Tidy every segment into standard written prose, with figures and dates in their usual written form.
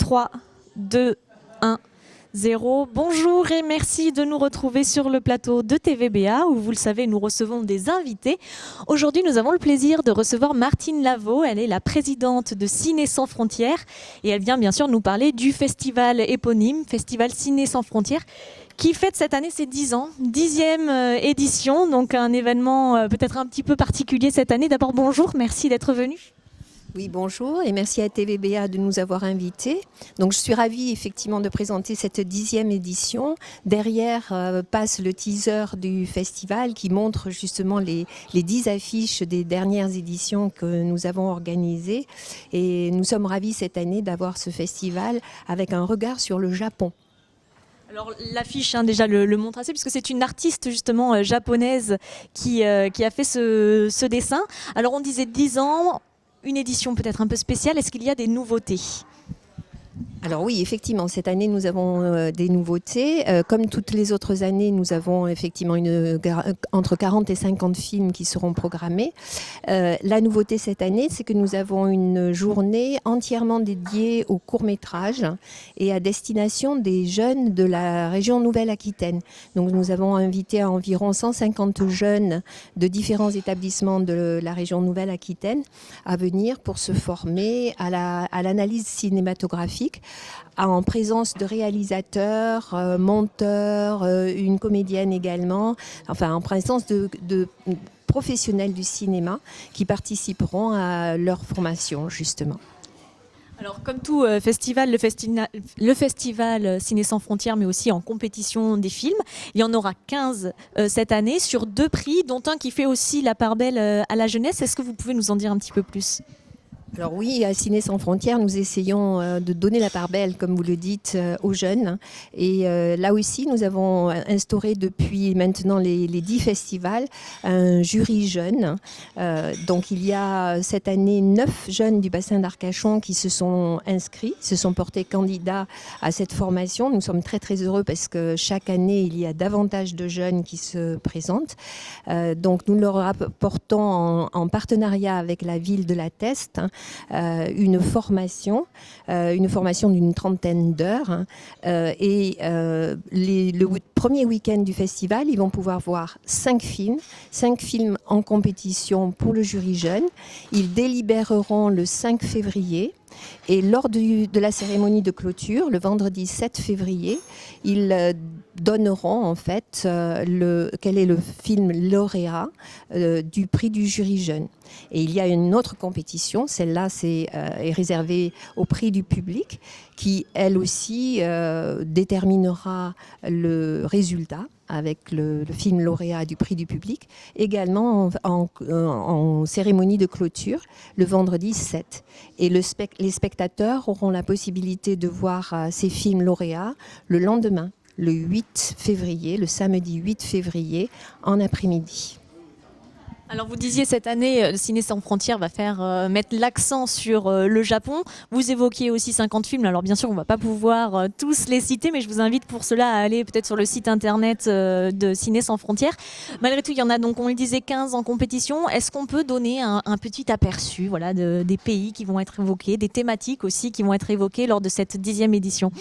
3, 2, 1, 0. Bonjour et merci de nous retrouver sur le plateau de TVBA où, vous le savez, nous recevons des invités. Aujourd'hui, nous avons le plaisir de recevoir Martine Lavaux. Elle est la présidente de Ciné Sans Frontières et elle vient bien sûr nous parler du festival éponyme, Festival Ciné Sans Frontières, qui fête cette année ses 10 ans, 10e édition, donc un événement peut-être un petit peu particulier cette année. D'abord, bonjour, merci d'être venu. Oui, bonjour et merci à TVBA de nous avoir invités. Donc, je suis ravie effectivement de présenter cette 10e édition. Derrière passe le teaser du festival qui montre justement les 10 affiches des dernières éditions que nous avons organisées. Et nous sommes ravis cette année d'avoir ce festival avec un regard sur le Japon. Alors l'affiche, déjà le montre assez, puisque c'est une artiste justement japonaise qui a fait ce dessin. Alors on disait 10 ans, une édition peut-être un peu spéciale. Est-ce qu'il y a des nouveautés ? Alors oui, effectivement, cette année, nous avons des nouveautés. Comme toutes les autres années, nous avons effectivement entre 40 et 50 films qui seront programmés. La nouveauté cette année, c'est que nous avons une journée entièrement dédiée au court-métrage et à destination des jeunes de la région Nouvelle-Aquitaine. Donc nous avons invité environ 150 jeunes de différents établissements de la région Nouvelle-Aquitaine à venir pour se former à l'analyse cinématographique, en présence de réalisateurs, monteurs, une comédienne également, enfin en présence de professionnels du cinéma qui participeront à leur formation justement. Alors comme tout festival, le festival Ciné Sans Frontières, mais aussi en compétition des films, il y en aura 15 cette année sur 2 prix, dont un qui fait aussi la part belle à la jeunesse. Est-ce que vous pouvez nous en dire un petit peu plus ? Alors oui, à Ciné Sans Frontières, nous essayons de donner la part belle, comme vous le dites, aux jeunes. Et là aussi, nous avons instauré depuis maintenant les 10 festivals un jury jeune. Donc il y a cette année 9 jeunes du bassin d'Arcachon qui se sont inscrits, se sont portés candidats à cette formation. Nous sommes très très heureux parce que chaque année, il y a davantage de jeunes qui se présentent. Donc nous leur apportons en partenariat avec la ville de La Teste une formation d'une 30aine d'heures. Le premier week-end du festival, ils vont pouvoir voir 5 films en compétition pour le jury jeune. Ils délibéreront le 5 février. Et lors de la cérémonie de clôture, le vendredi 7 février, ils donneront en fait quel est le film lauréat du prix du jury jeune. Et il y a une autre compétition, celle-là est réservée au prix du public, qui elle aussi déterminera le résultat avec le film lauréat du prix du public, également en cérémonie de clôture, le vendredi 7. Et les spectateurs auront la possibilité de voir ces films lauréats le lendemain, le 8 février, le samedi 8 février, en après-midi. Alors vous disiez cette année, le Ciné Sans Frontières va faire mettre l'accent sur le Japon. Vous évoquiez aussi 50 films. Alors bien sûr, on ne va pas pouvoir tous les citer, mais je vous invite pour cela à aller peut-être sur le site internet de Ciné Sans Frontières. Malgré tout, il y en a donc, on le disait, 15 en compétition. Est-ce qu'on peut donner un petit aperçu des pays qui vont être évoqués, des thématiques aussi qui vont être évoquées lors de cette 10e édition ?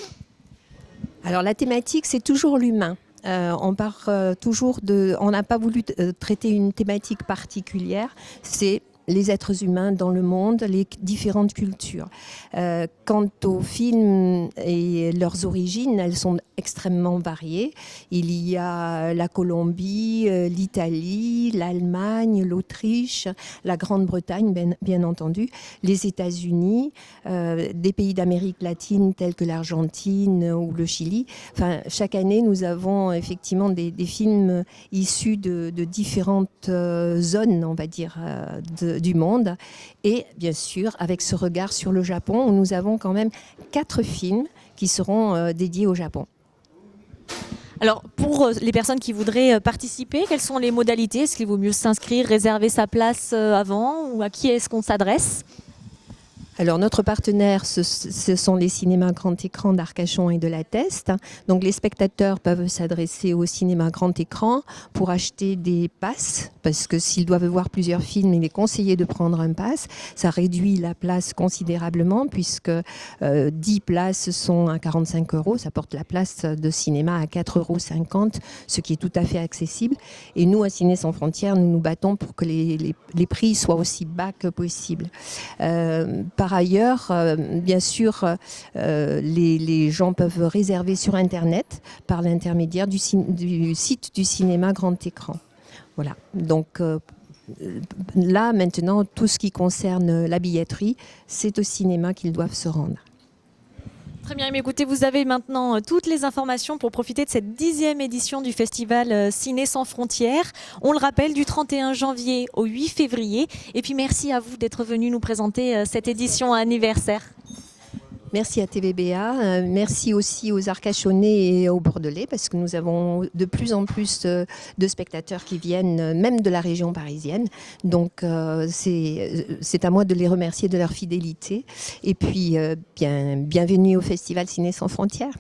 Alors la thématique, c'est toujours l'humain. On n'a pas voulu traiter une thématique particulière, c'est les êtres humains dans le monde, les différentes cultures. Quant aux films et leurs origines, elles sont extrêmement variées. Il y a la Colombie, l'Italie, l'Allemagne, l'Autriche, la Grande-Bretagne, bien entendu, les États-Unis, des pays d'Amérique latine tels que l'Argentine ou le Chili. Enfin, chaque année, nous avons effectivement des films issus de différentes zones, on va dire, du monde. Et bien sûr, avec ce regard sur le Japon, où nous avons quand même 4 films qui seront dédiés au Japon. Alors, pour les personnes qui voudraient participer, quelles sont les modalités ? Est-ce qu'il vaut mieux s'inscrire, réserver sa place avant ? Ou à qui est-ce qu'on s'adresse ? Alors notre partenaire, ce sont les cinémas grand écran d'Arcachon et de la Teste. Donc les spectateurs peuvent s'adresser au cinéma grand écran pour acheter des passes, parce que s'ils doivent voir plusieurs films, il est conseillé de prendre un pass. Ça réduit la place considérablement, puisque 10 places sont à 45 €. Ça porte la place de cinéma à 4,50 €, ce qui est tout à fait accessible. Et nous, à Ciné Sans Frontières, nous nous battons pour que les prix soient aussi bas que possible. Par ailleurs, bien sûr, les gens peuvent réserver sur Internet par l'intermédiaire du site du cinéma grand écran. Voilà. Donc là, maintenant, tout ce qui concerne la billetterie, c'est au cinéma qu'ils doivent se rendre. Très bien, mais écoutez, vous avez maintenant toutes les informations pour profiter de cette 10e édition du festival Ciné Sans Frontières. On le rappelle, du 31 janvier au 8 février. Et puis merci à vous d'être venu nous présenter cette édition anniversaire. Merci à TVBA, merci aussi aux Arcachonnais et aux Bordelais, parce que nous avons de plus en plus de spectateurs qui viennent, même de la région parisienne. Donc c'est à moi de les remercier de leur fidélité. Et puis bienvenue au Festival Ciné Sans Frontières.